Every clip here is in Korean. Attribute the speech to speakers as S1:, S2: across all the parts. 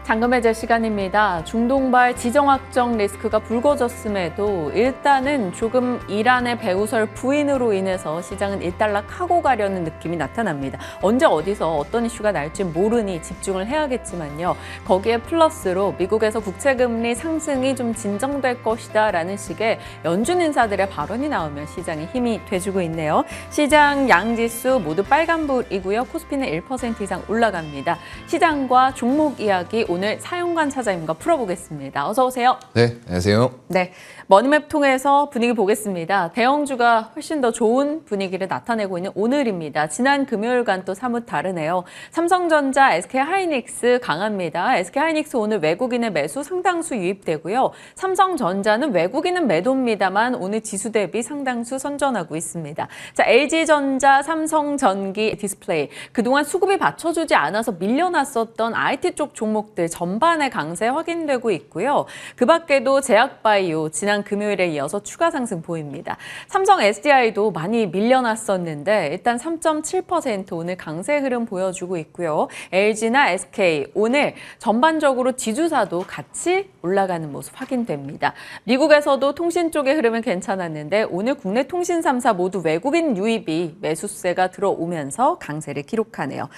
S1: 잔금 해제 시간입니다. 중동발 지정학적 리스크가 불거졌음에도 일단은 조금 이란의 배후설 부인으로 인해서 시장은 일단락하고 가려는 느낌이 나타납니다. 언제 어디서 어떤 이슈가 날지 모르니 집중을 해야겠지만요. 거기에 플러스로 미국에서 국채금리 상승이 좀 진정될 것이다라는 식의 연준 인사들의 발언이 나오면 시장이 힘이 돼주고 있네요. 시장 양지수 모두 빨간불이고요. 코스피는 1% 이상 올라갑니다. 시장과 종목 이야기 오늘 사용관 차장님과 풀어보겠습니다. 어서 오세요.
S2: 네, 안녕하세요.
S1: 네, 머니맵 통해서 분위기 보겠습니다. 대형주가 훨씬 더 좋은 분위기를 나타내고 있는 오늘입니다. 지난 금요일과는 또 사뭇 다르네요. 삼성전자, SK하이닉스 강합니다. SK하이닉스 오늘 외국인의 매수 상당수 유입되고요. 삼성전자는 외국인은 매도입니다만 오늘 지수 대비 상당수 선전하고 있습니다. 자, LG전자, 삼성전기, 디스플레이 그동안 수급이 받쳐주지 않아서 밀려났었던 IT 쪽 종목들 전반의 강세 확인되고 있고요. 그 밖에도 제약바이오 지난 금요일에 이어서 추가 상승 보입니다. 삼성 SDI도 많이 밀려났었는데 일단 3.7% 오늘 강세 흐름 보여주고 있고요. LG나 SK 오늘 전반적으로 지주사도 같이 올라가는 모습 확인됩니다. 미국에서도 통신 쪽의 흐름은 괜찮았는데 오늘 국내 통신 3사 모두 외국인 유입이 매수세가 들어오면서 강세를 기록하네요.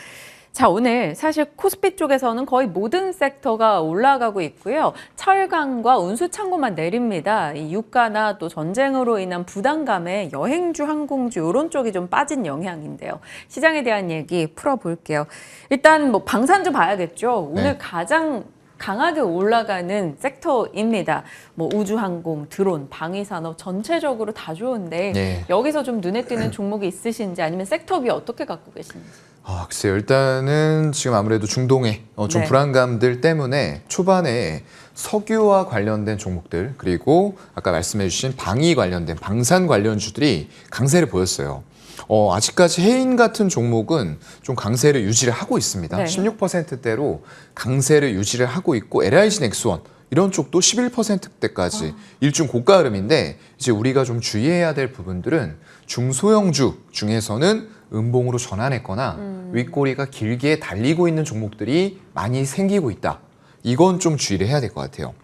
S1: 자, 오늘 사실 코스피 쪽에서는 거의 모든 섹터가 올라가고 있고요. 철강과 운수창고만 내립니다. 이 유가나 또 전쟁으로 인한 부담감에 여행주, 항공주 이런 쪽이 좀 빠진 영향인데요. 시장에 대한 얘기 풀어볼게요. 일단 뭐 방산주 봐야겠죠. 오늘
S2: 네.
S1: 가장 강하게 올라가는 섹터입니다. 뭐 우주항공, 드론, 방위산업 전체적으로 다 좋은데
S2: 네.
S1: 여기서 좀 눈에 띄는 종목이 있으신지 아니면 섹터비 어떻게 갖고 계신지.
S2: 글쎄요. 일단은 지금 아무래도 중동의 좀
S1: 네.
S2: 불안감들 때문에 초반에 석유와 관련된 종목들 그리고 아까 말씀해 주신 방위 관련된 방산 관련주들이 강세를 보였어요. 아직까지 해인 같은 종목은 좀 강세를 유지를 하고 있습니다.
S1: 네.
S2: 16%대로 강세를 유지를 하고 있고 LIG 넥스원 이런 쪽도 11%대까지 일중 고가 흐름인데 이제 우리가 좀 주의해야 될 부분들은 중소형주 중에서는 음봉으로 전환했거나 윗꼬리가 길게 달리고 있는 종목들이 많이 생기고 있다. 이건 좀 주의를 해야 될 것 같아요.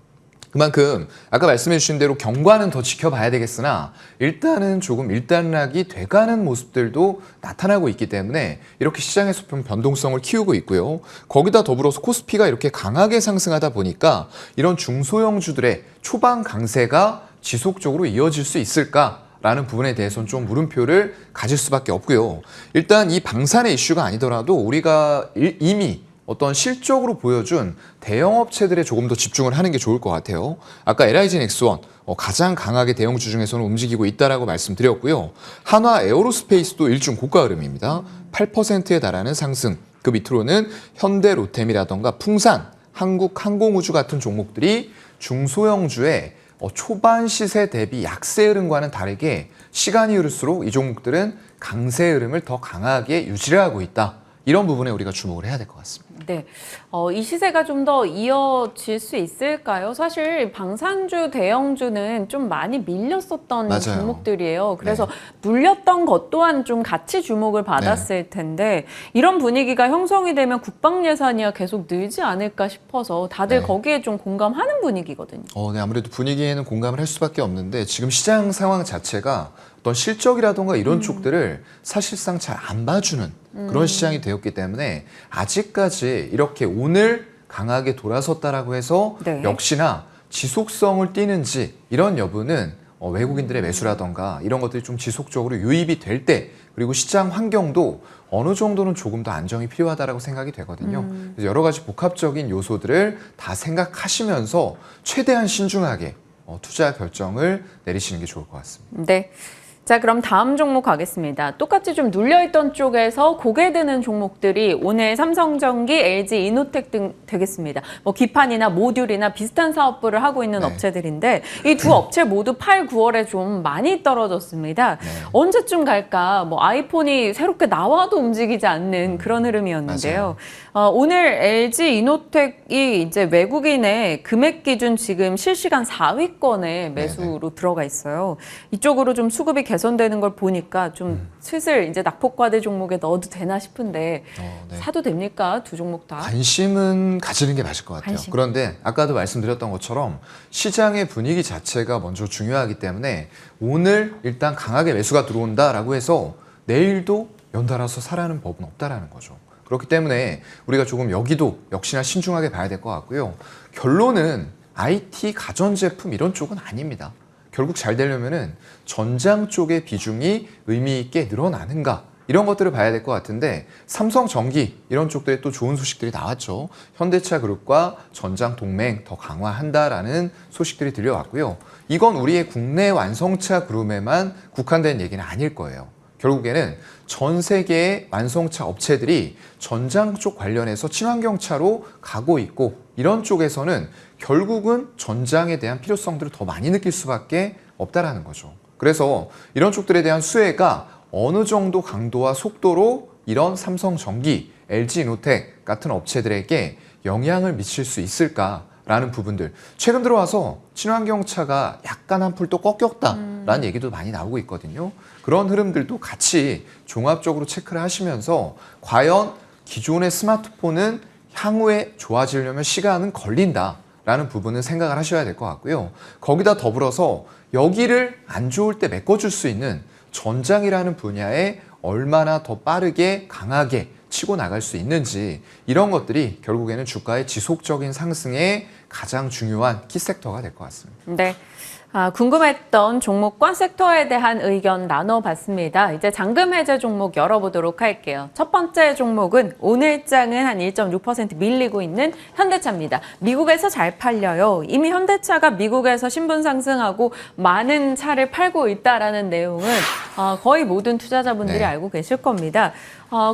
S2: 그만큼 아까 말씀해 주신 대로 경과는 더 지켜봐야 되겠으나 일단은 조금 일단락이 돼가는 모습들도 나타나고 있기 때문에 이렇게 시장에서 좀 변동성을 키우고 있고요. 거기다 더불어서 코스피가 이렇게 강하게 상승하다 보니까 이런 중소형주들의 초반 강세가 지속적으로 이어질 수 있을까? 라는 부분에 대해서는 좀 물음표를 가질 수밖에 없고요. 일단 이 방산의 이슈가 아니더라도 우리가 이미 어떤 실적으로 보여준 대형업체들에 조금 더 집중을 하는 게 좋을 것 같아요. 아까 LIG 넥스원 가장 강하게 대형주 중에서는 움직이고 있다라고 말씀드렸고요. 한화 에어로스페이스도 일중 고가 흐름입니다. 8%에 달하는 상승. 그 밑으로는 현대 로템이라던가 풍산, 한국항공우주 같은 종목들이 중소형주의 초반 시세 대비 약세 흐름과는 다르게 시간이 흐를수록 이 종목들은 강세 흐름을 더 강하게 유지를 하고 있다. 이런 부분에 우리가 주목을 해야 될 것 같습니다.
S1: 네, 이 시세가 좀 더 이어질 수 있을까요? 사실 방산주, 대형주는 좀 많이 밀렸었던
S2: 맞아요.
S1: 종목들이에요. 그래서 눌렸던 것 또한 좀 같이 주목을 받았을 텐데 이런 분위기가 형성이 되면 국방 예산이야 계속 늘지 않을까 싶어서 다들 거기에 좀 공감하는 분위기거든요.
S2: 네, 아무래도 분위기에는 공감을 할 수밖에 없는데 지금 시장 상황 자체가 어떤 실적이라던가 이런 쪽들을 사실상 잘 안 봐주는 그런 시장이 되었기 때문에 아직까지 이렇게 오늘 강하게 돌아섰다라고 해서 역시나 지속성을 띠는지 이런 여부는 외국인들의 매수라던가 이런 것들이 좀 지속적으로 유입이 될 때 그리고 시장 환경도 어느 정도는 조금 더 안정이 필요하다라고 생각이 되거든요. 그래서 여러 가지 복합적인 요소들을 다 생각하시면서 최대한 신중하게 투자 결정을 내리시는 게 좋을 것 같습니다.
S1: 네. 자, 그럼 다음 종목 가겠습니다. 똑같이 좀 눌려있던 쪽에서 고개 드는 종목들이 오늘 삼성전기, LG 이노텍 등 되겠습니다. 뭐 기판이나 모듈이나 비슷한 사업부를 하고 있는 업체들인데 이 두 업체 모두 8, 9월에 좀 많이 떨어졌습니다. 언제쯤 갈까? 뭐 아이폰이 새롭게 나와도 움직이지 않는 그런 흐름이었는데요. 오늘 LG 이노텍이 이제 외국인의 금액 기준 지금 실시간 4위권에 매수로 들어가 있어요. 이쪽으로 좀 수급이 개선되는 걸 보니까 좀 슬슬 이제 낙폭과대 종목에 넣어도 되나 싶은데
S2: 네.
S1: 사도 됩니까? 두 종목 다?
S2: 관심은 가지는 게 맞을 것 같아요.
S1: 관심.
S2: 그런데 아까도 말씀드렸던 것처럼 시장의 분위기 자체가 먼저 중요하기 때문에 오늘 일단 강하게 매수가 들어온다라고 해서 내일도 연달아서 사라는 법은 없다라는 거죠. 그렇기 때문에 우리가 조금 여기도 역시나 신중하게 봐야 될 것 같고요. 결론은 IT, 가전제품 이런 쪽은 아닙니다. 결국 잘 되려면은 전장 쪽의 비중이 의미 있게 늘어나는가 이런 것들을 봐야 될 것 같은데 삼성전기 이런 쪽들에 또 좋은 소식들이 나왔죠. 현대차 그룹과 전장 동맹 더 강화한다라는 소식들이 들려왔고요. 이건 우리의 국내 완성차 그룹에만 국한된 얘기는 아닐 거예요. 결국에는 전 세계의 완성차 업체들이 전장 쪽 관련해서 친환경차로 가고 있고 이런 쪽에서는 결국은 전장에 대한 필요성들을 더 많이 느낄 수밖에 없다라는 거죠. 그래서 이런 쪽들에 대한 수혜가 어느 정도 강도와 속도로 이런 삼성전기, LG이노텍 같은 업체들에게 영향을 미칠 수 있을까라는 부분들. 최근 들어와서 친환경차가 약간 한풀 또 꺾였다라는 얘기도 많이 나오고 있거든요. 그런 흐름들도 같이 종합적으로 체크를 하시면서 과연 기존의 스마트폰은 향후에 좋아지려면 시간은 걸린다라는 부분은 생각을 하셔야 될 것 같고요. 거기다 더불어서 여기를 안 좋을 때 메꿔줄 수 있는 전장이라는 분야에 얼마나 더 빠르게 강하게 치고 나갈 수 있는지 이런 것들이 결국에는 주가의 지속적인 상승에 가장 중요한 키섹터가 될 것 같습니다.
S1: 네. 궁금했던 종목과 섹터에 대한 의견 나눠봤습니다. 이제 잔금 해제 종목 열어보도록 할게요. 첫 번째 종목은 오늘장은 한 1.6% 밀리고 있는 현대차입니다. 미국에서 잘 팔려요. 이미 현대차가 미국에서 신분 상승하고 많은 차를 팔고 있다라는 내용은 거의 모든 투자자분들이
S2: 네.
S1: 알고 계실 겁니다.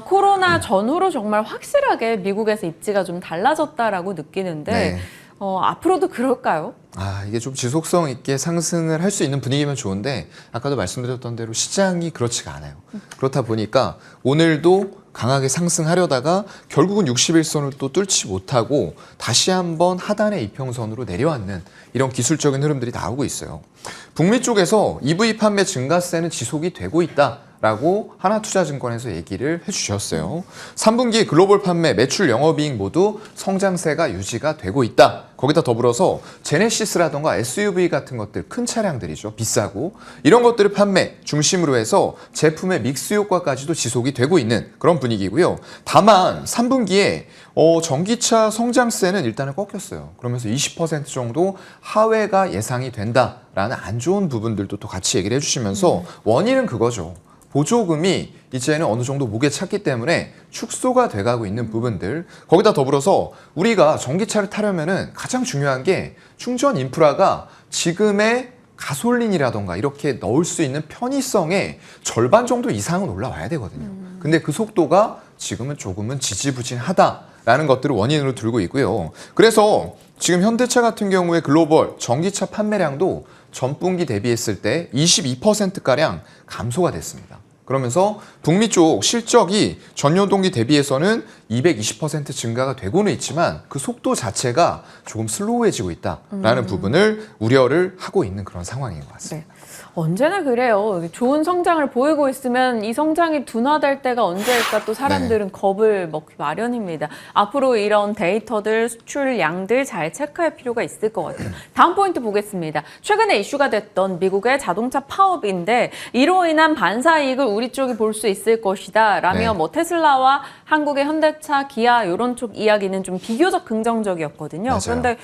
S1: 코로나 전후로 정말 확실하게 미국에서 입지가 좀 달라졌다라고 느끼는데
S2: 네.
S1: 앞으로도 그럴까요?
S2: 이게 좀 지속성 있게 상승을 할 수 있는 분위기면 좋은데 아까도 말씀드렸던 대로 시장이 그렇지가 않아요. 그렇다 보니까 오늘도 강하게 상승하려다가 결국은 61선을 또 뚫지 못하고 다시 한번 하단의 이평선으로 내려앉는 이런 기술적인 흐름들이 나오고 있어요. 북미 쪽에서 EV 판매 증가세는 지속이 되고 있다. 라고 하나투자증권에서 얘기를 해주셨어요. 3분기 글로벌 판매, 매출, 영업이익 모두 성장세가 유지가 되고 있다. 거기다 더불어서 제네시스라던가 SUV 같은 것들, 큰 차량들이죠. 비싸고 이런 것들을 판매 중심으로 해서 제품의 믹스 효과까지도 지속이 되고 있는 그런 분위기고요. 다만 3분기에 전기차 성장세는 일단은 꺾였어요. 그러면서 20% 정도 하회가 예상이 된다라는 안 좋은 부분들도 또 같이 얘기를 해주시면서 원인은 그거죠. 보조금이 이제는 어느 정도 목에 찼기 때문에 축소가 돼가고 있는 부분들 거기다 더불어서 우리가 전기차를 타려면은 가장 중요한 게 충전 인프라가 지금의 가솔린이라던가 이렇게 넣을 수 있는 편의성의 절반 정도 이상은 올라와야 되거든요. 근데 그 속도가 지금은 조금은 지지부진하다라는 것들을 원인으로 들고 있고요. 그래서 지금 현대차 같은 경우에 글로벌 전기차 판매량도 전분기 대비했을 때 22%가량 감소가 됐습니다. 그러면서 북미 쪽 실적이 전년동기 대비해서는 220% 증가가 되고는 있지만 그 속도 자체가 조금 슬로우해지고 있다라는 부분을 우려를 하고 있는 그런 상황인 것 같습니다.
S1: 네. 언제나 그래요. 좋은 성장을 보이고 있으면 이 성장이 둔화될 때가 언제일까 또 사람들은 겁을 먹기 마련입니다. 앞으로 이런 데이터들, 수출량들 잘 체크할 필요가 있을 것 같아요. 다음 포인트 보겠습니다. 최근에 이슈가 됐던 미국의 자동차 파업인데 이로 인한 반사 이익을 우리 쪽이 볼 수 있을 것이다 라며 뭐 테슬라와 한국의 현대차, 기아 이런 쪽 이야기는 좀 비교적 긍정적이었거든요.
S2: 맞아요.
S1: 그런데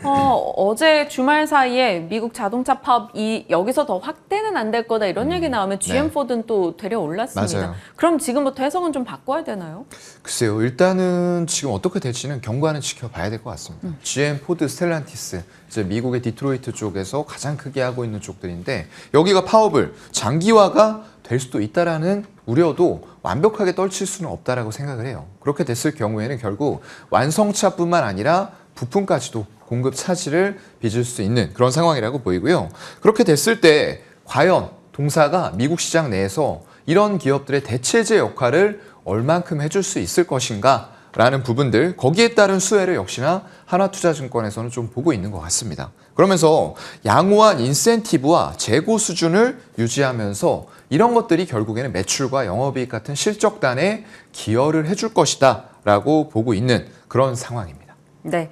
S1: 어제 주말 사이에 미국 자동차 파업이 여기서 더 확대는 안 될 거다 이런 얘기 나오면 GM
S2: 네.
S1: 포드는 또 되려 올랐습니다.
S2: 맞아요.
S1: 그럼 지금부터 해석은 좀 바꿔야 되나요?
S2: 글쎄요. 일단은 지금 어떻게 될지는 경과는 지켜봐야 될 것 같습니다. GM, 포드, 스텔란티스 이제 미국의 디트로이트 쪽에서 가장 크게 하고 있는 쪽들인데 여기가 파업을 장기화가 될 수도 있다라는 우려도 완벽하게 떨칠 수는 없다라고 생각을 해요. 그렇게 됐을 경우에는 결국 완성차뿐만 아니라 부품까지도 공급 차질을 빚을 수 있는 그런 상황이라고 보이고요. 그렇게 됐을 때 과연 동사가 미국 시장 내에서 이런 기업들의 대체제 역할을 얼만큼 해줄 수 있을 것인가 라는 부분들, 거기에 따른 수혜를 역시나 하나투자증권에서는 좀 보고 있는 것 같습니다. 그러면서 양호한 인센티브와 재고 수준을 유지하면서 이런 것들이 결국에는 매출과 영업이익 같은 실적단에 기여를 해줄 것이다 라고 보고 있는 그런 상황입니다.
S1: 네.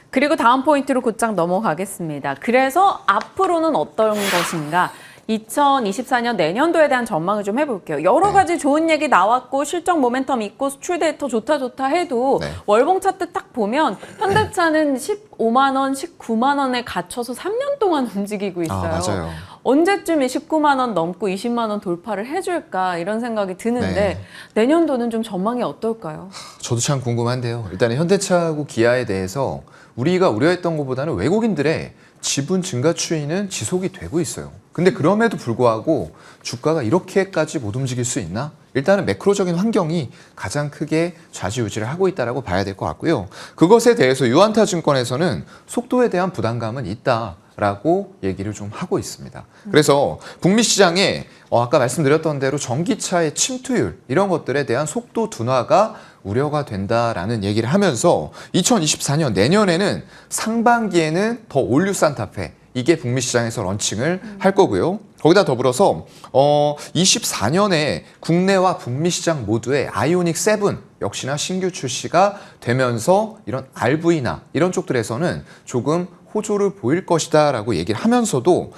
S1: 그리고 다음 포인트로 곧장 넘어가겠습니다. 그래서 앞으로는 어떤 것인가? 2024년 내년도에 대한 전망을 좀 해볼게요. 여러 가지 좋은 얘기 나왔고 실적 모멘텀 있고 수출 데이터 좋다 해도
S2: 네.
S1: 월봉 차트 딱 보면 현대차는 15만 원, 19만 원에 갇혀서 3년 동안 움직이고 있어요.
S2: 맞아요.
S1: 언제쯤에 19만 원 넘고 20만 원 돌파를 해줄까 이런 생각이 드는데
S2: 네.
S1: 내년도는 좀 전망이 어떨까요?
S2: 저도 참 궁금한데요. 일단 현대차하고 기아에 대해서 우리가 우려했던 것보다는 외국인들의 지분 증가 추이는 지속이 되고 있어요. 근데 그럼에도 불구하고 주가가 이렇게까지 못 움직일 수 있나? 일단은 매크로적인 환경이 가장 크게 좌지우지를 하고 있다고 봐야 될 것 같고요. 그것에 대해서 유안타증권에서는 속도에 대한 부담감은 있다라고 얘기를 좀 하고 있습니다. 그래서 북미 시장에 아까 말씀드렸던 대로 전기차의 침투율 이런 것들에 대한 속도 둔화가 우려가 된다라는 얘기를 하면서 2024년 내년에는 상반기에는 더 올류 산타페 이게 북미 시장에서 런칭을 할 거고요. 거기다 더불어서 24년에 국내와 북미 시장 모두에 아이오닉 7 역시나 신규 출시가 되면서 이런 RV나 이런 쪽들에서는 조금 호조를 보일 것이다라고 얘기를 하면서도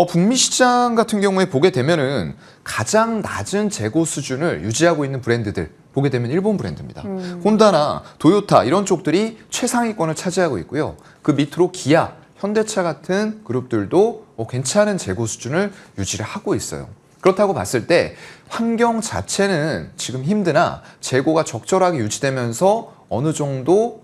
S2: 북미 시장 같은 경우에 보게 되면은 가장 낮은 재고 수준을 유지하고 있는 브랜드들 보게 되면 일본 브랜드입니다. 혼다나 도요타 이런 쪽들이 최상위권을 차지하고 있고요. 그 밑으로 기아, 현대차 같은 그룹들도 괜찮은 재고 수준을 유지를 하고 있어요. 그렇다고 봤을 때 환경 자체는 지금 힘드나 재고가 적절하게 유지되면서 어느 정도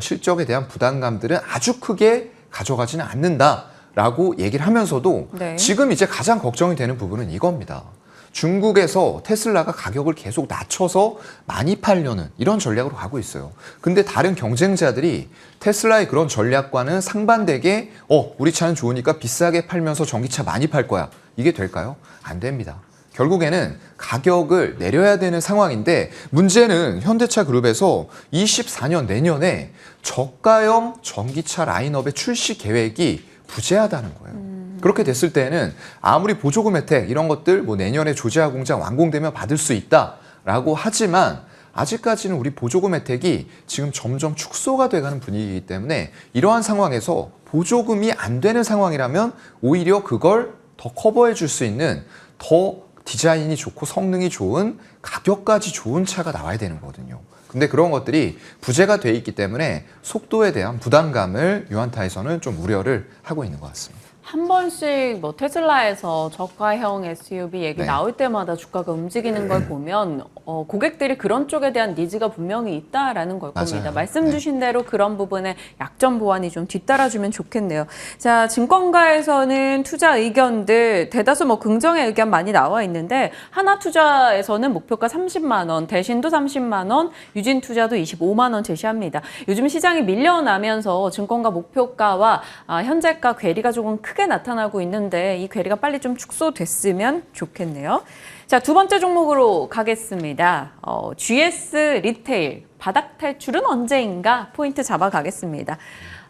S2: 실적에 대한 부담감들은 아주 크게 가져가지는 않는다라고 얘기를 하면서도
S1: 네.
S2: 지금 이제 가장 걱정이 되는 부분은 이겁니다. 중국에서 테슬라가 가격을 계속 낮춰서 많이 팔려는 이런 전략으로 가고 있어요. 근데 다른 경쟁자들이 테슬라의 그런 전략과는 상반되게 우리 차는 좋으니까 비싸게 팔면서 전기차 많이 팔 거야. 이게 될까요? 안 됩니다. 결국에는 가격을 내려야 되는 상황인데 문제는 현대차 그룹에서 24년 내년에 저가형 전기차 라인업의 출시 계획이 부재하다는 거예요. 그렇게 됐을 때는 아무리 보조금 혜택 이런 것들 내년에 조지아 공장 완공되면 받을 수 있다라고 하지만 아직까지는 우리 보조금 혜택이 지금 점점 축소가 돼가는 분위기이기 때문에 이러한 상황에서 보조금이 안 되는 상황이라면 오히려 그걸 더 커버해 줄 수 있는 더 디자인이 좋고 성능이 좋은 가격까지 좋은 차가 나와야 되는 거거든요. 근데 그런 것들이 부재가 돼 있기 때문에 속도에 대한 부담감을 유안타에서는 좀 우려를 하고 있는 것 같습니다.
S1: 한 번씩 테슬라에서 저가형 SUV 얘기
S2: 네.
S1: 나올 때마다 주가가 움직이는 걸 보면 고객들이 그런 쪽에 대한 니즈가 분명히 있다라는 걸 겁니다.
S2: 맞아요.
S1: 말씀 주신 대로 그런 부분에 약점 보완이 좀 뒤따라주면 좋겠네요. 자, 증권가에서는 투자 의견들 대다수 긍정의 의견 많이 나와 있는데 하나투자에서는 목표가 30만 원, 대신도 30만 원, 유진투자도 25만 원 제시합니다. 요즘 시장이 밀려나면서 증권가 목표가와 현재가 괴리가 조금 크게 나타나고 있는데 이 괴리가 빨리 좀 축소됐으면 좋겠네요. 자, 두 번째 종목으로 가겠습니다. GS 리테일 바닥 탈출은 언제인가 포인트 잡아가겠습니다.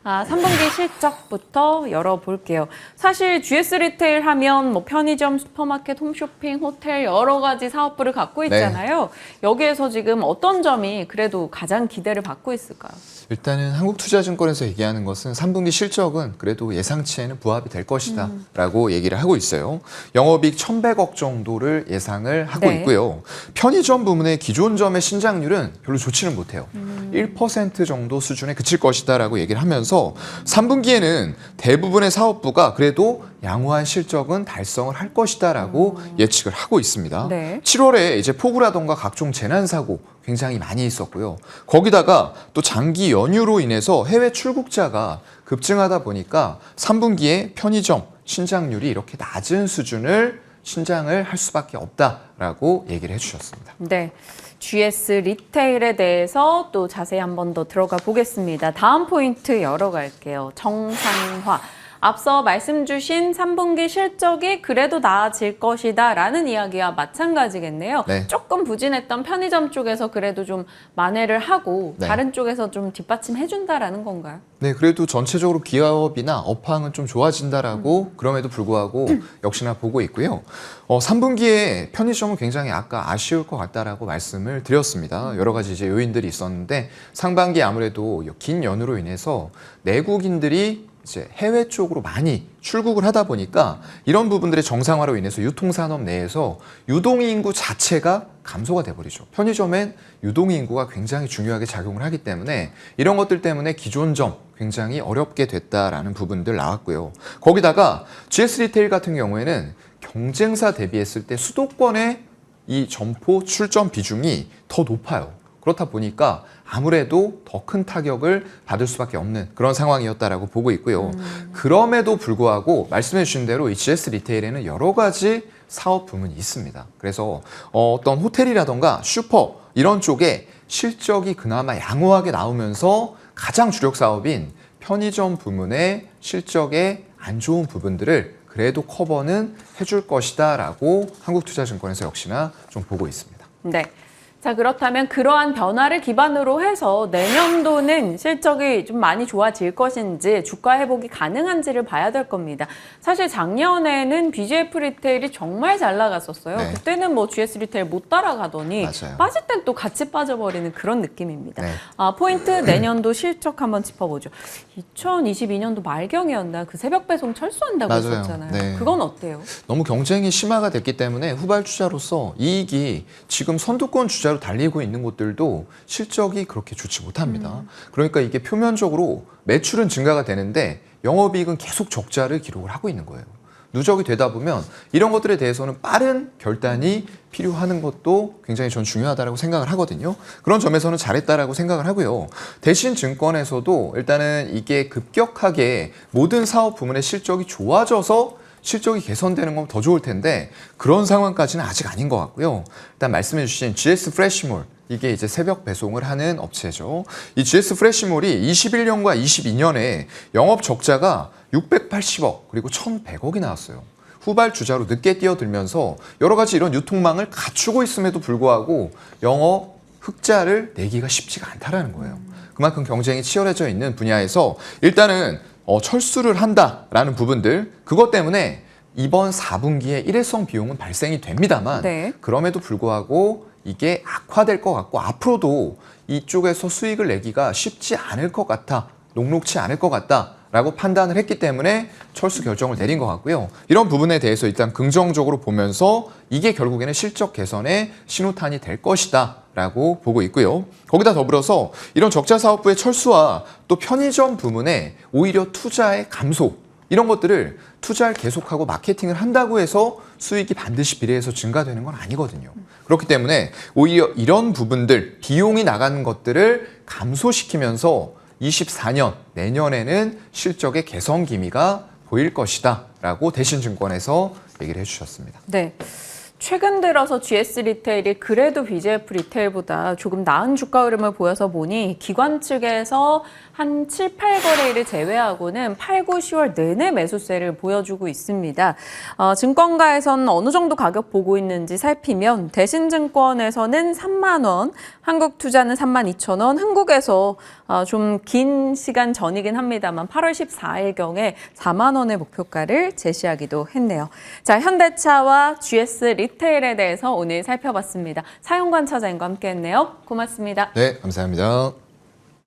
S1: 3분기 실적부터 열어볼게요. 사실 GS 리테일 하면 편의점, 슈퍼마켓, 홈쇼핑, 호텔 여러 가지 사업부를 갖고 있잖아요. 여기에서 지금 어떤 점이 그래도 가장 기대를 받고 있을까요?
S2: 일단은 한국투자증권에서 얘기하는 것은 3분기 실적은 그래도 예상치에는 부합이 될 것이다 라고 얘기를 하고 있어요. 영업이익 1,100억 정도를 예상을 하고
S1: 네.
S2: 있고요. 편의점 부문의 기존점의 신장률은 별로 좋지는 못해요. 1% 정도 수준에 그칠 것이다 라고 얘기를 하면서 3분기에는 대부분의 사업부가 그래도 양호한 실적은 달성을 할 것이다 라고 예측을 하고 있습니다.
S1: 네.
S2: 7월에 이제 폭우라던가 각종 재난사고 굉장히 많이 있었고요. 거기다가 또 장기 연휴로 인해서 해외 출국자가 급증하다 보니까 3분기에 편의점 신장률이 이렇게 낮은 수준을 신장을 할 수밖에 없다라고 얘기를 해주셨습니다.
S1: 네. GS 리테일에 대해서 또 자세히 한 번 더 들어가 보겠습니다. 다음 포인트 열어갈게요. 정상화. 앞서 말씀 주신 3분기 실적이 그래도 나아질 것이다라는 이야기와 마찬가지겠네요.
S2: 네.
S1: 조금 부진했던 편의점 쪽에서 그래도 좀 만회를 하고
S2: 네.
S1: 다른 쪽에서 좀 뒷받침해준다라는 건가요?
S2: 네, 그래도 전체적으로 기업이나 업황은 좀 좋아진다라고 그럼에도 불구하고 역시나 보고 있고요. 3분기에 편의점은 굉장히 아까 아쉬울 것 같다라고 말씀을 드렸습니다. 여러 가지 이제 요인들이 있었는데 상반기에 아무래도 긴 연휴로 인해서 내국인들이 이제 해외 쪽으로 많이 출국을 하다 보니까 이런 부분들의 정상화로 인해서 유통산업 내에서 유동인구 자체가 감소가 돼버리죠. 편의점엔 유동인구가 굉장히 중요하게 작용을 하기 때문에 이런 것들 때문에 기존점 굉장히 어렵게 됐다라는 부분들 나왔고요. 거기다가 GS 리테일 같은 경우에는 경쟁사 대비했을 때 수도권의 이 점포 출점 비중이 더 높아요. 그렇다 보니까 아무래도 더 큰 타격을 받을 수밖에 없는 그런 상황이었다라고 보고 있고요. 그럼에도 불구하고 말씀해 주신 대로 이 GS 리테일에는 여러 가지 사업 부문이 있습니다. 그래서 어떤 호텔이라던가 슈퍼 이런 쪽에 실적이 그나마 양호하게 나오면서 가장 주력 사업인 편의점 부문의 실적에 안 좋은 부분들을 그래도 커버는 해줄 것이다라고 한국투자증권에서 역시나 좀 보고 있습니다.
S1: 네. 자, 그렇다면 그러한 변화를 기반으로 해서 내년도는 실적이 좀 많이 좋아질 것인지 주가 회복이 가능한지를 봐야 될 겁니다. 사실 작년에는 BGF 리테일이 정말 잘 나갔었어요.
S2: 네.
S1: 그때는 뭐 GS 리테일 못 따라가더니
S2: 맞아요.
S1: 빠질 땐 또 같이 빠져버리는 그런 느낌입니다.
S2: 네.
S1: 포인트 내년도 실적 한번 짚어보죠. 2022년도 말경이었나 그 새벽 배송 철수한다고
S2: 맞아요.
S1: 했었잖아요.
S2: 네.
S1: 그건 어때요?
S2: 너무 경쟁이 심화가 됐기 때문에 후발주자로서 이익이 지금 선두권 주자로 달리고 있는 곳들도 실적이 그렇게 좋지 못합니다. 그러니까 이게 표면적으로 매출은 증가가 되는데 영업이익은 계속 적자를 기록을 하고 있는 거예요. 누적이 되다 보면 이런 것들에 대해서는 빠른 결단이 필요하는 것도 굉장히 전 중요하다고 생각을 하거든요. 그런 점에서는 잘했다라고 생각을 하고요. 대신 증권에서도 일단은 이게 급격하게 모든 사업 부문의 실적이 좋아져서 실적이 개선되는 건 더 좋을 텐데 그런 상황까지는 아직 아닌 것 같고요. 일단 말씀해 주신 GS 프레시몰 이게 이제 새벽 배송을 하는 업체죠. 이 GS 프레시몰이 21년과 22년에 영업 적자가 680억 그리고 1,100억이 나왔어요. 후발 주자로 늦게 뛰어들면서 여러 가지 이런 유통망을 갖추고 있음에도 불구하고 영업 흑자를 내기가 쉽지가 않다라는 거예요. 그만큼 경쟁이 치열해져 있는 분야에서 일단은 철수를 한다라는 부분들 그것 때문에 이번 4분기에 일회성 비용은 발생이 됩니다만
S1: 네.
S2: 그럼에도 불구하고 이게 악화될 것 같고 앞으로도 이쪽에서 수익을 내기가 쉽지 않을 것 같아 녹록치 않을 것 같다라고 판단을 했기 때문에 철수 결정을 내린 것 같고요. 이런 부분에 대해서 일단 긍정적으로 보면서 이게 결국에는 실적 개선의 신호탄이 될 것이다 라고 보고 있고요. 거기다 더불어서 이런 적자 사업부의 철수와 또 편의점 부문에 오히려 투자의 감소 이런 것들을 투자를 계속하고 마케팅을 한다고 해서 수익이 반드시 비례해서 증가되는 건 아니거든요. 그렇기 때문에 오히려 이런 부분들 비용이 나가는 것들을 감소시키면서 24년 내년에는 실적의 개선 기미가 보일 것이다 라고 대신증권에서 얘기를 해주셨습니다.
S1: 네. 최근 들어서 GS 리테일이 그래도 BGF 리테일보다 조금 나은 주가 흐름을 보여서 보니 기관 측에서 한 7, 8거래일을 제외하고는 8, 9, 10월 내내 매수세를 보여주고 있습니다. 증권가에서는 어느 정도 가격 보고 있는지 살피면 대신증권에서는 3만 원, 한국투자는 32,000원, 한국에서 좀 긴 시간 전이긴 합니다만 8월 14일경에 4만 원의 목표가를 제시하기도 했네요. 자, 현대차와 GS 리테일에 대해서 오늘 살펴봤습니다. 사용관 차장님과 함께했네요. 고맙습니다.
S2: 네, 감사합니다.